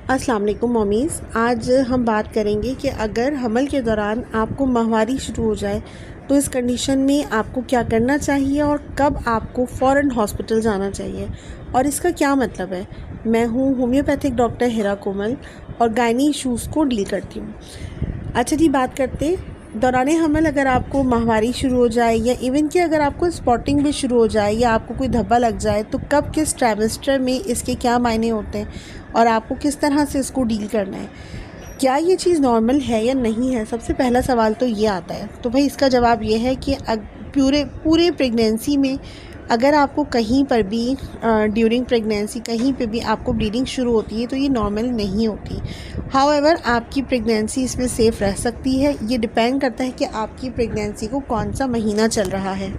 अस्सलाम वालेकुम मॉमीज़। आज हम बात करेंगे कि अगर हमल के दौरान आपको माहवारी शुरू हो जाए तो इस कंडीशन में आपको क्या करना चाहिए और कब आपको फ़ौरन हॉस्पिटल जाना चाहिए और इसका क्या मतलब है। मैं हूँ होम्योपैथिक डॉक्टर हिरा कोमल और गायनी इशूज़ को डील करती हूँ। अच्छा जी, बात करते दौरान हमल अगर आपको माहवारी शुरू हो जाए या इवन कि अगर आपको स्पॉटिंग भी शुरू हो जाए या आपको कोई धब्बा लग जाए तो कब किस ट्राइमेस्टर में इसके क्या मायने होते हैं और आपको किस तरह से इसको डील करना है, क्या ये चीज़ नॉर्मल है या नहीं है। सबसे पहला सवाल तो ये आता है। तो भाई इसका जवाब ये है कि पूरे प्रेगनेंसी में अगर आपको कहीं पर भी ड्यूरिंग प्रेगनेंसी कहीं पे भी आपको ब्लीडिंग शुरू होती है तो ये नॉर्मल नहीं होती। हाउएवर आपकी प्रेगनेंसी इसमें सेफ़ रह सकती है। ये डिपेंड करता है कि आपकी प्रेगनेंसी को कौन सा महीना चल रहा है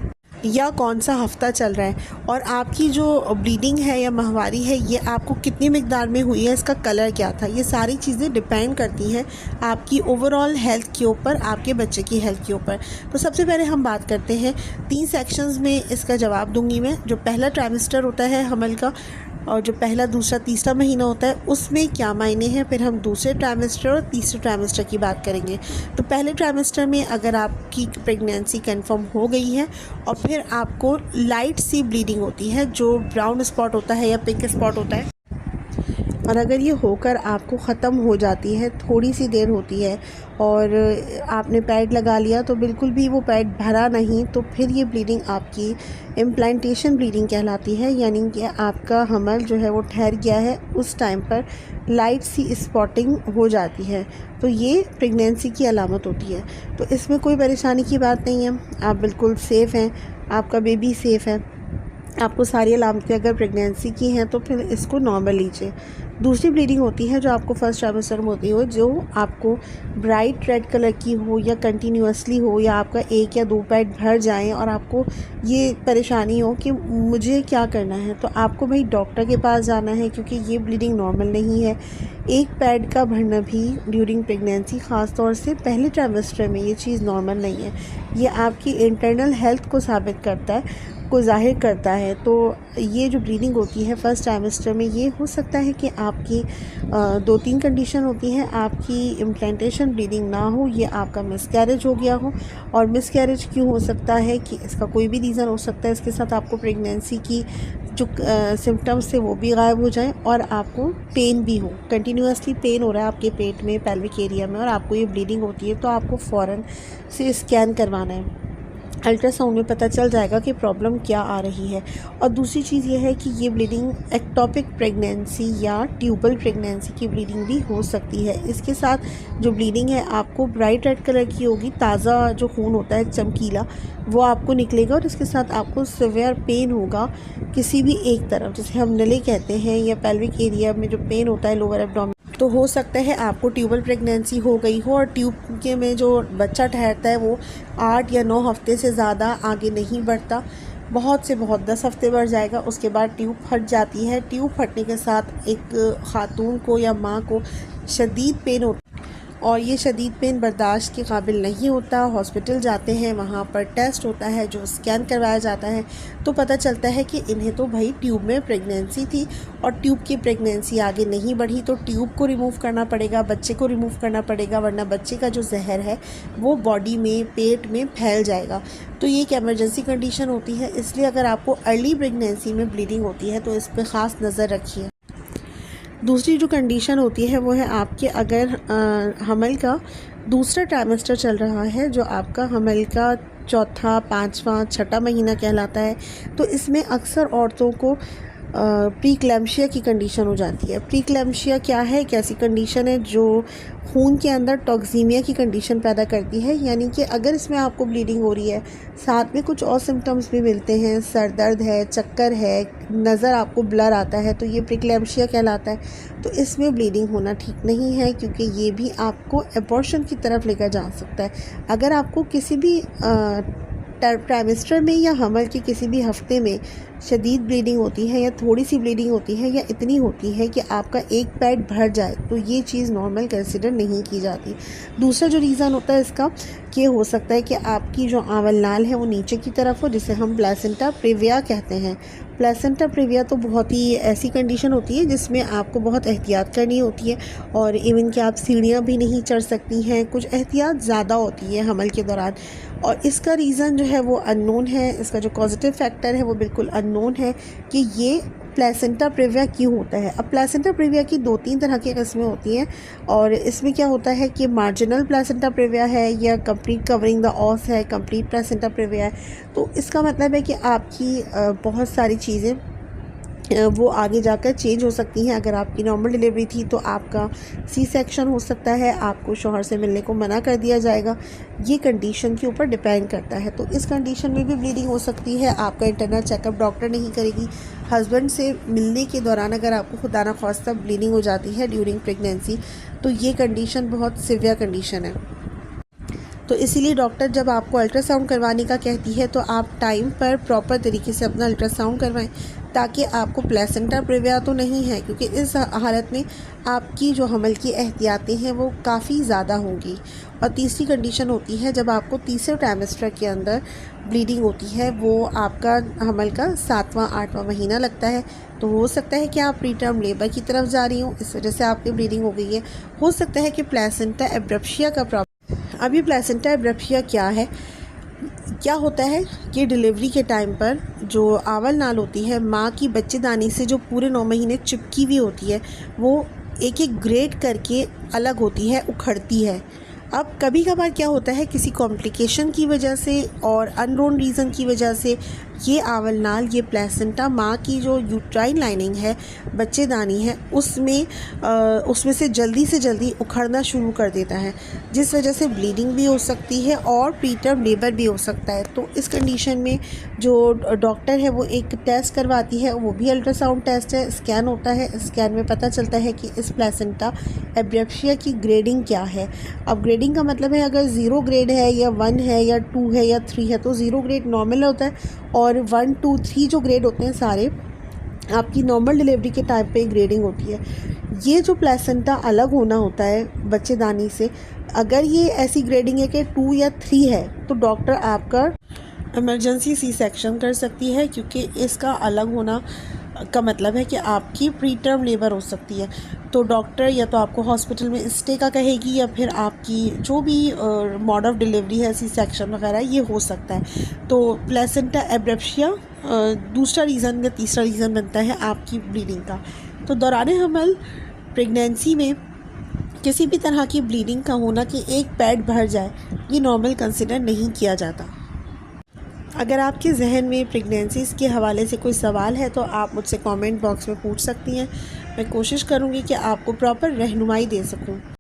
या कौन सा हफ़्ता चल रहा है और आपकी जो ब्लीडिंग है या माहवारी है ये आपको कितनी मिक़दार में हुई है, इसका कलर क्या था। ये सारी चीज़ें डिपेंड करती हैं आपकी ओवरऑल हेल्थ के ऊपर, आपके बच्चे की हेल्थ के ऊपर। तो सबसे पहले हम बात करते हैं 3 सेक्शंस में इसका जवाब दूंगी मैं। जो पहला ट्राइमेस्टर होता है हमल का और जो पहला, दूसरा, तीसरा महीना होता है उसमें क्या मायने हैं, फिर हम दूसरे ट्राइमेस्टर और तीसरे ट्राइमेस्टर की बात करेंगे। तो पहले ट्राइमेस्टर में अगर आपकी प्रेगनेंसी कंफर्म हो गई है और फिर आपको लाइट सी ब्लीडिंग होती है, जो ब्राउन स्पॉट होता है या पिंक स्पॉट होता है, और अगर ये होकर आपको ख़त्म हो जाती है, थोड़ी सी देर होती है और आपने पैड लगा लिया तो बिल्कुल भी वो पैड भरा नहीं, तो फिर ये ब्लीडिंग आपकी इम्प्लांटेशन ब्लीडिंग कहलाती है। यानी कि आपका हमल जो है वो ठहर गया है, उस टाइम पर लाइट सी स्पॉटिंग हो जाती है, तो ये प्रेगनेंसी की अलामत होती है। तो इसमें कोई परेशानी की बात नहीं है, आप बिल्कुल सेफ़ हैं, आपका बेबी सेफ़ है, आपको सारी अलामतें अगर प्रेगनेंसी की हैं तो फिर इसको नॉर्मल लीजिए। दूसरी ब्लीडिंग होती है जो आपको फर्स्ट ट्राइमेस्टर में होती हो, जो आपको ब्राइट रेड कलर की हो या कंटिन्यूसली हो या आपका 1 या 2 पैड भर जाएं और आपको ये परेशानी हो कि मुझे क्या करना है, तो आपको भाई डॉक्टर के पास जाना है, क्योंकि ये ब्लीडिंग नॉर्मल नहीं है। 1 पैड का भरना भी ड्यूरिंग प्रेगनेंसी, ख़ास तौर से पहले ट्राइमेस्टर में, ये चीज़ नॉर्मल नहीं है। ये आपकी इंटरनल हेल्थ को साबित करता है, को ज़ाहिर करता है। तो ये जो ब्लीडिंग होती है फर्स्ट ट्राइमेस्टर में, ये हो सकता है कि आपकी 2-3 कंडीशन होती हैं। आपकी इम्प्लांटेशन ब्लीडिंग ना हो, ये आपका मिसकैरेज हो गया हो। और मिसकैरेज क्यों हो सकता है कि इसका कोई भी रीज़न हो सकता है। इसके साथ आपको प्रेगनेंसी की जो सिम्टम्स थे वो भी गायब हो जाएं और आपको पेन भी हो, कंटिन्यूसली पेन हो रहा है आपके पेट में, पेल्विक एरिया में, और आपको ये ब्लीडिंग होती है, तो आपको फ़ौरन से स्कैन करवाना है। अल्ट्रासाउंड में पता चल जाएगा कि प्रॉब्लम क्या आ रही है। और दूसरी चीज़ ये है कि ये ब्लीडिंग एक्टोपिक प्रेगनेंसी या ट्यूबल प्रेगनेंसी की ब्लीडिंग भी हो सकती है। इसके साथ जो ब्लीडिंग है आपको ब्राइट रेड कलर की होगी, ताज़ा जो खून होता है चमकीला, वो आपको निकलेगा और इसके साथ आपको सिवियर पेन होगा किसी भी एक तरफ, जिसे हम नले कहते हैं, या पेल्विक एरिया में जो पेन होता है, लोअर एब्डोमेन। तो हो सकता है आपको ट्यूबल प्रेगनेंसी हो गई हो और ट्यूब के में जो बच्चा ठहरता है वो 8 या 9 हफ्ते से ज़्यादा आगे नहीं बढ़ता, बहुत से बहुत 10 हफ्ते बढ़ जाएगा। उसके बाद ट्यूब फट जाती है। ट्यूब फटने के साथ एक खातून को या माँ को शदीद पेन होता है और ये शदीद पेन बर्दाश्त के काबिल नहीं होता। हॉस्पिटल जाते हैं, वहाँ पर टेस्ट होता है, जो स्कैन करवाया जाता है, तो पता चलता है कि इन्हें तो भाई ट्यूब में प्रेगनेंसी थी और ट्यूब की प्रेगनेंसी आगे नहीं बढ़ी, तो ट्यूब को रिमूव करना पड़ेगा, बच्चे को रिमूव करना पड़ेगा, वरना बच्चे का जो जहर है वो बॉडी में, पेट में फैल जाएगा। तो ये एक एमरजेंसी कंडीशन होती है। इसलिए अगर आपको अर्ली प्रेगनेंसी में ब्लीडिंग होती है तो इस पर ख़ास नज़र रखिए। दूसरी जो कंडीशन होती है वो है आपके अगर हमल का दूसरा ट्राइमेस्टर चल रहा है, जो आपका हमल का चौथा, 5वां, 6ठा महीना कहलाता है, तो इसमें अक्सर औरतों को प्रीक्लैम्शिया की कंडीशन हो जाती है। प्रीक्लैम्शिया क्या है? एक ऐसी कंडीशन है जो खून के अंदर टॉक्सीमिया की कंडीशन पैदा करती है। यानी कि अगर इसमें आपको ब्लीडिंग हो रही है, साथ में कुछ और सिम्टम्स भी मिलते हैं, सर दर्द है, चक्कर है, नज़र आपको ब्लर आता है, तो ये प्रीक्लैम्शिया कहलाता है। तो इसमें ब्लीडिंग होना ठीक नहीं है, क्योंकि ये भी आपको एबॉर्शन की तरफ लेकर जा सकता है। अगर आपको किसी भी ट्राइमेस्टर में या हमल के किसी भी हफ्ते में शदीद ब्लीडिंग होती है या थोड़ी सी ब्लीडिंग होती है या इतनी होती है कि आपका एक पैड भर जाए, तो ये चीज़ नॉर्मल कंसिडर नहीं की जाती। दूसरा जो रीज़न होता है इसका, कि हो सकता है कि आपकी जो आंवल नाल है वो नीचे की तरफ हो, जिसे हम प्लेसेंटा प्रीविया कहते हैं। प्लेसेंटा प्रीविया तो बहुत ही ऐसी कंडीशन होती है जिसमें आपको बहुत एहतियात करनी होती है, और इवन कि आप सीढ़ियाँ भी नहीं चढ़ सकती हैं, कुछ एहतियात ज़्यादा होती है हमल के दौरान। और इसका रीज़न जो है वो अननोन है, इसका जो कॉजेटिव फैक्टर है वो बिल्कुल अननोन है कि ये प्लेसेंटा प्रीविया क्यों होता है। अब प्लेसेंटा प्रीविया की 2-3 तरह की किस्में होती हैं, और इसमें क्या होता है कि मार्जिनल प्लेसेंटा प्रीविया है या कंप्लीट कवरिंग द ऑस है, कंप्लीट प्लेसेंटा प्रीविया है। तो इसका मतलब है कि आपकी बहुत सारी चीज़ें वो आगे जाकर चेंज हो सकती हैं। अगर आपकी नॉर्मल डिलीवरी थी तो आपका सी सेक्शन हो सकता है, आपको शौहर से मिलने को मना कर दिया जाएगा। ये कंडीशन के ऊपर डिपेंड करता है। तो इस कंडीशन में भी ब्लीडिंग हो सकती है। आपका इंटरनल चेकअप डॉक्टर नहीं करेगी। हस्बैंड से मिलने के दौरान अगर आपको खुदा ना ख्वास्ता ब्लीडिंग हो जाती है ड्यूरिंग प्रेगनेंसी, तो ये कंडीशन बहुत सीवियर कंडीशन है। तो इसीलिए डॉक्टर जब आपको अल्ट्रासाउंड करवाने का कहती है तो आप टाइम पर प्रॉपर तरीके से अपना अल्ट्रासाउंड करवाएं, ताकि आपको प्लेसेंटा प्रीविया तो नहीं है, क्योंकि इस हालत में आपकी जो हमल की एहतियातें हैं वो काफ़ी ज़्यादा होंगी। और तीसरी कंडीशन होती है जब आपको तीसरे ट्राइमेस्टर के अंदर ब्लीडिंग होती है, वो आपका हमल का 7वां-8वां महीना लगता है। तो हो सकता है कि आप प्री टर्म लेबर की तरफ जा रही हो, इस वजह से आपकी ब्लीडिंग हो गई है। हो सकता है कि प्लेसेंटा एब्रप्शिया का प्रॉब्लम। अभी प्लेसेंटा एब्रप्शिया क्या है, क्या होता है कि डिलीवरी के टाइम पर जो आंवल नाल होती है माँ की बच्चेदानी से जो पूरे 9 महीने चिपकी हुई होती है, वो एक एक ग्रेड करके अलग होती है, उखड़ती है। अब कभी कभार क्या होता है, किसी कॉम्प्लिकेशन की वजह से और अननोन रीज़न की वजह से ये आंवल नाल, ये प्लेसेंटा माँ की जो यूट्राइन लाइनिंग है, बच्चेदानी है, उसमें से जल्दी उखड़ना शुरू कर देता है, जिस वजह से ब्लीडिंग भी हो सकती है और प्री टर्म लेबर भी हो सकता है। तो इस कंडीशन में जो डॉक्टर है वो एक टेस्ट करवाती है, वो भी अल्ट्रासाउंड टेस्ट है, स्कैन होता है। स्कैन में पता चलता है कि इस प्लेसेंटा एब्रप्शिया की ग्रेडिंग क्या है। अब ग्रेडिंग का मतलब है अगर 0 ग्रेड है या 1 है या 2 है या 3 है, तो 0 ग्रेड नॉर्मल होता है, और 1, 2, 3 जो ग्रेड होते हैं सारे आपकी नॉर्मल डिलीवरी के टाइम पे ग्रेडिंग होती है। ये जो प्लेसेंटा अलग होना होता है बच्चेदानी से, अगर ये ऐसी ग्रेडिंग है कि 2 या 3 है, तो डॉक्टर आपका इमरजेंसी सी सेक्शन कर सकती है, क्योंकि इसका अलग होना का मतलब है कि आपकी प्री टर्म लेबर हो सकती है। तो डॉक्टर या तो आपको हॉस्पिटल में स्टे का कहेगी, या फिर आपकी जो भी मोड ऑफ डिलीवरी है, सी सेक्शन वगैरह, ये हो सकता है। तो प्लेसेंटा एब्रप्शिया दूसरा रीज़न या तीसरा रीज़न बनता है आपकी ब्लीडिंग का। तो दौरान हमल प्रेगनेंसी में किसी भी तरह की ब्लीडिंग का होना कि एक पैड भर जाए, ये नॉर्मल कंसिडर नहीं किया जाता। अगर आपके जहन में प्रेगनेंसीज़ के हवाले से कोई सवाल है तो आप मुझसे कमेंट बॉक्स में पूछ सकती हैं। मैं कोशिश करूँगी कि आपको प्रॉपर रहनुमाई दे सकूँ।